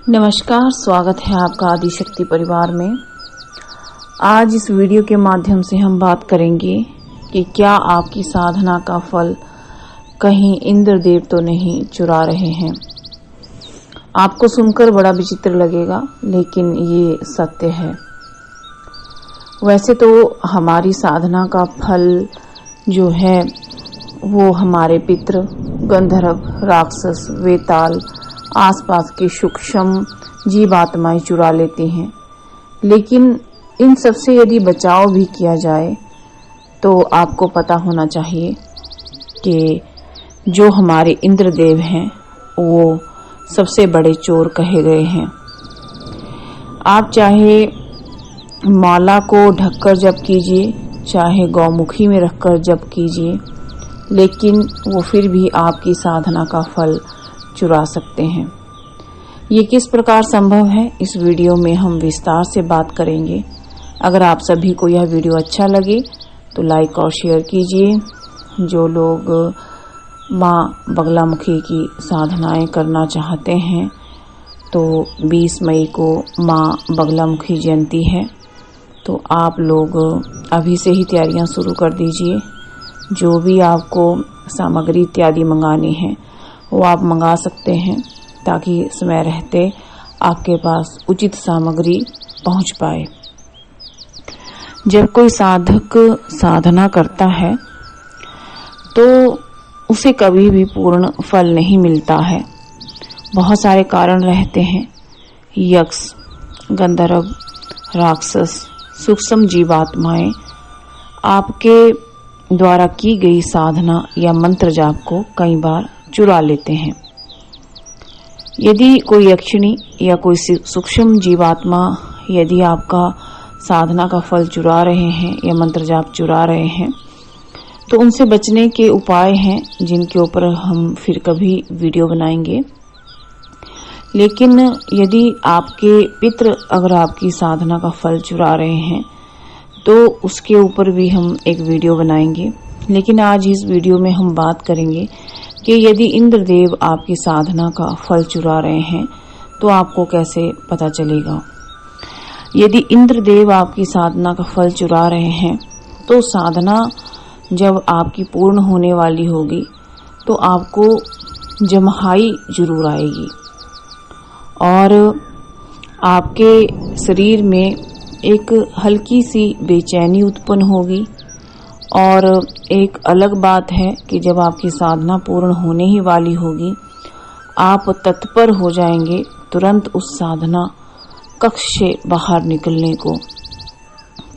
नमस्कार, स्वागत है आपका आदिशक्ति परिवार में। आज इस वीडियो के माध्यम से हम बात करेंगे कि क्या आपकी साधना का फल कहीं इंद्रदेव तो नहीं चुरा रहे हैं। आपको सुनकर बड़ा विचित्र लगेगा, लेकिन ये सत्य है। वैसे तो हमारी साधना का फल जो है वो हमारे पितृ, गंधर्व, राक्षस, वेताल, आसपास के सूक्ष्म जीवात्माएं चुरा लेती हैं। लेकिन इन सब से यदि बचाव भी किया जाए तो आपको पता होना चाहिए कि जो हमारे इंद्रदेव हैं वो सबसे बड़े चोर कहे गए हैं। आप चाहे माला को ढककर जप कीजिए, चाहे गौमुखी में रखकर जप कीजिए, लेकिन वो फिर भी आपकी साधना का फल चुरा सकते हैं। ये किस प्रकार संभव है, इस वीडियो में हम विस्तार से बात करेंगे। अगर आप सभी को यह वीडियो अच्छा लगे तो लाइक और शेयर कीजिए। जो लोग माँ बगलामुखी की साधनाएं करना चाहते हैं तो 20 मई को माँ बगलामुखी जयंती है, तो आप लोग अभी से ही तैयारियां शुरू कर दीजिए। जो भी आपको सामग्री इत्यादि मंगानी है वो आप मंगा सकते हैं, ताकि समय रहते आपके पास उचित सामग्री पहुंच पाए। जब कोई साधक साधना करता है तो उसे कभी भी पूर्ण फल नहीं मिलता है। बहुत सारे कारण रहते हैं। यक्ष, गंधर्व, राक्षस, सूक्ष्म जीवात्माएं आपके द्वारा की गई साधना या मंत्र जाप को कई बार चुरा लेते हैं। यदि कोई यक्षिणी या कोई सूक्ष्म जीवात्मा यदि आपका साधना का फल चुरा रहे हैं या मंत्र जाप चुरा रहे हैं तो उनसे बचने के उपाय हैं, जिनके ऊपर हम फिर कभी वीडियो बनाएंगे। लेकिन यदि आपके पितृ अगर आपकी साधना का फल चुरा रहे हैं तो उसके ऊपर भी हम एक वीडियो बनाएंगे। लेकिन आज इस वीडियो में हम बात करेंगे कि यदि इंद्रदेव आपकी साधना का फल चुरा रहे हैं तो आपको कैसे पता चलेगा। यदि इंद्रदेव आपकी साधना का फल चुरा रहे हैं तो साधना जब आपकी पूर्ण होने वाली होगी तो आपको जमहाई जरूर आएगी और आपके शरीर में एक हल्की सी बेचैनी उत्पन्न होगी। और एक अलग बात है कि जब आपकी साधना पूर्ण होने ही वाली होगी, आप तत्पर हो जाएंगे तुरंत उस साधना कक्ष से बाहर निकलने को,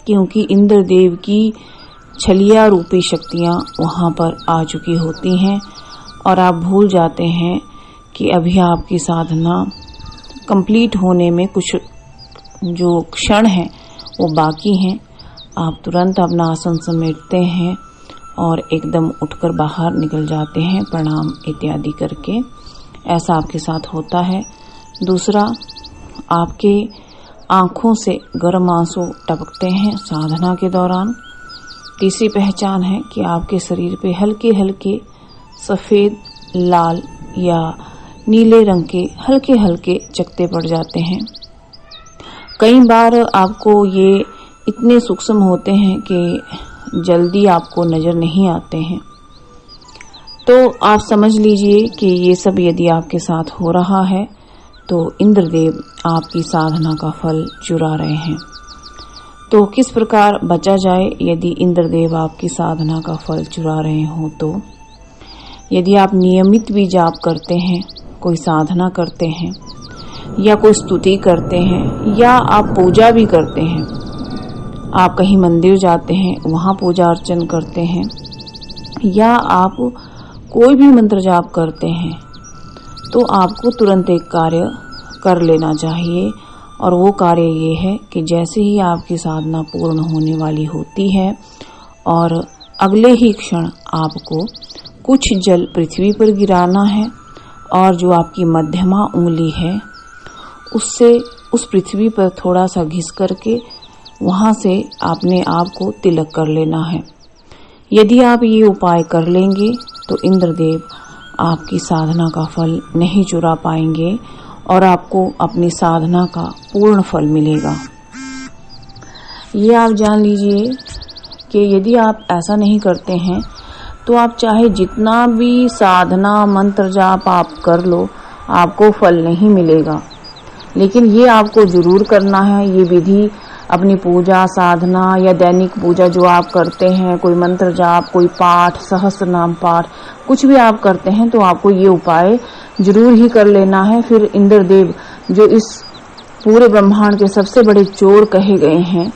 क्योंकि इंद्रदेव की छलिया रूपी शक्तियां वहां पर आ चुकी होती हैं और आप भूल जाते हैं कि अभी आपकी साधना कंप्लीट होने में कुछ जो क्षण है वो बाकी हैं। आप तुरंत अपना आसन समेटते हैं और एकदम उठकर बाहर निकल जाते हैं प्रणाम इत्यादि करके। ऐसा आपके साथ होता है। दूसरा, आपके आंखों से गर्म आंसू टपकते हैं साधना के दौरान। तीसरी पहचान है कि आपके शरीर पे हल्के हल्के सफेद, लाल या नीले रंग के हल्के हल्के चकत्ते पड़ जाते हैं। कई बार आपको ये इतने सूक्ष्म होते हैं कि जल्दी आपको नजर नहीं आते हैं। तो आप समझ लीजिए कि ये सब यदि आपके साथ हो रहा है तो इंद्रदेव आपकी साधना का फल चुरा रहे हैं। तो किस प्रकार बचा जाए यदि इंद्रदेव आपकी साधना का फल चुरा रहे हो? तो यदि आप नियमित भी जाप करते हैं, कोई साधना करते हैं या कोई स्तुति करते हैं या आप पूजा भी करते हैं, आप कहीं मंदिर जाते हैं वहां पूजा अर्चन करते हैं या आप कोई भी मंत्र जाप करते हैं, तो आपको तुरंत एक कार्य कर लेना चाहिए। और वो कार्य ये है कि जैसे ही आपकी साधना पूर्ण होने वाली होती है और अगले ही क्षण आपको कुछ जल पृथ्वी पर गिराना है और जो आपकी मध्यमा उंगली है उससे उस पृथ्वी पर थोड़ा सा घिस करके वहां से अपने आप को तिलक कर लेना है। यदि आप ये उपाय कर लेंगे तो इंद्रदेव आपकी साधना का फल नहीं चुरा पाएंगे और आपको अपनी साधना का पूर्ण फल मिलेगा। ये आप जान लीजिए कि यदि आप ऐसा नहीं करते हैं तो आप चाहे जितना भी साधना मंत्र जाप आप कर लो, आपको फल नहीं मिलेगा। लेकिन ये आपको जरूर करना है। ये विधि अपनी पूजा साधना या दैनिक पूजा जो आप करते हैं, कोई मंत्र जाप, कोई पाठ, सहस्त्र नाम पाठ, कुछ भी आप करते हैं तो आपको ये उपाय जरूर ही कर लेना है। फिर इंद्रदेव जो इस पूरे ब्रह्मांड के सबसे बड़े चोर कहे गए हैं,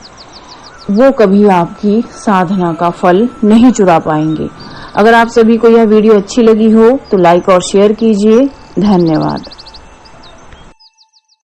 वो कभी आपकी साधना का फल नहीं चुरा पाएंगे। अगर आप सभी को यह वीडियो अच्छी लगी हो तो लाइक और शेयर कीजिए। धन्यवाद।